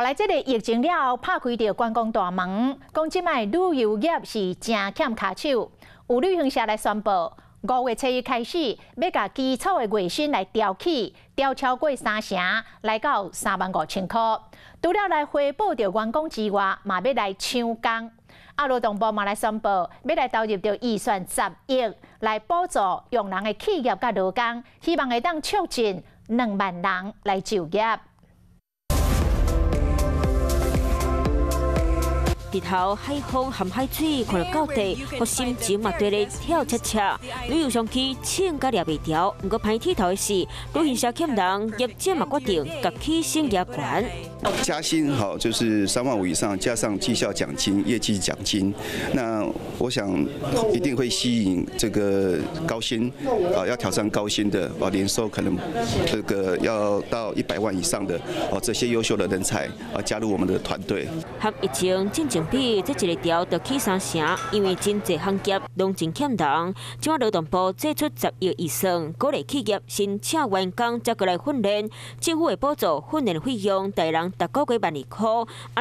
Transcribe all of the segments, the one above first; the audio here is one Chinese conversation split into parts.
后来这个疫情了后，拍开着观光大门，讲即卖旅游业是真欠卡手。有旅行社来宣布，5月7日开始，要甲基础的月薪来调起，调超过3成，来到35000块。除了来回报着员工之外，嘛要来抢工。劳动部嘛来宣布，要来投入着预算10亿来补助用人的企业甲劳工，希望会当促进2万人来就业。日头海风含海水，看到到地，和心情嘛对咧跳恰恰。旅游商机请甲抓袂牢，不过歹剃头的是，旅行社欠人，业者嘛决定甲起薪压悬。加薪好，就是3万5以上，加上绩效奖金、业绩奖金。那我想一定会吸引这个高薪要挑战高薪的年收可能这个要到100万以上的这些优秀的人才加入我们的团队。和疫情进前比，这一个调就起3成，因为真侪行业拢真欠人。今晚劳动部祭出10亿预算，鼓励企业申请员工再过来训练，政府会补助训练费用，大人逐个月120块。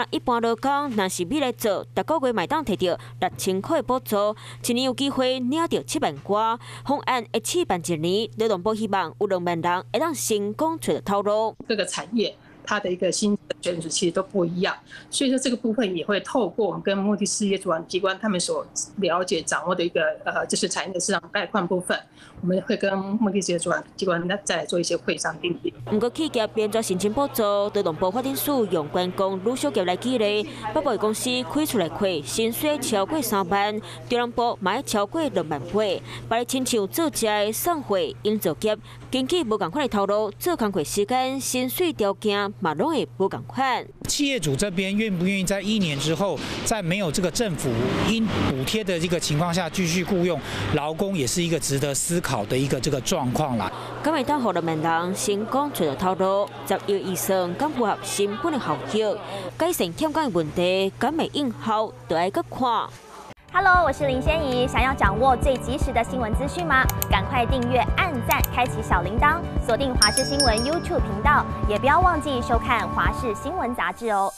一般劳工若是要来做，逐个月买当摕到6000块的补助，一年有机会领到7万块。方案会试办1年，劳动部希望有2万人会当成功找到头路。各个产业它的一个薪资选址其实都不一样，所以说这个部分也会透过我们跟目的事业主管机关他们所了解掌握的一个就是产业的市场概况部分，我们会跟目的事业主管机关再来做一些会商定定。不过企业变作申请补助，劳动部发展署用员工旅小业来举例，北部公司开出来亏，薪水超过3万，中南部嘛要超过2万8，把你亲像做食的送货、营造业，经济无共款的头路，做工课时间、薪水条件嘛拢会无共款。企业主这边愿不愿意在1年之后，在没有这个政府因补贴的这个情况下，继续雇佣劳工，也是一个值得思考的一个这个状况啦。敢会当互2万人成功找到头路？10亿以上，敢符合成本的效益？改善欠工的问题，敢会应效？就要搁看。Hello， 我是林仙怡。想要掌握最及时的新闻资讯吗？赶快订阅、按赞、开启小铃铛，锁定华视新闻 YouTube 频道，也不要忘记收看《华视新闻》杂志哦。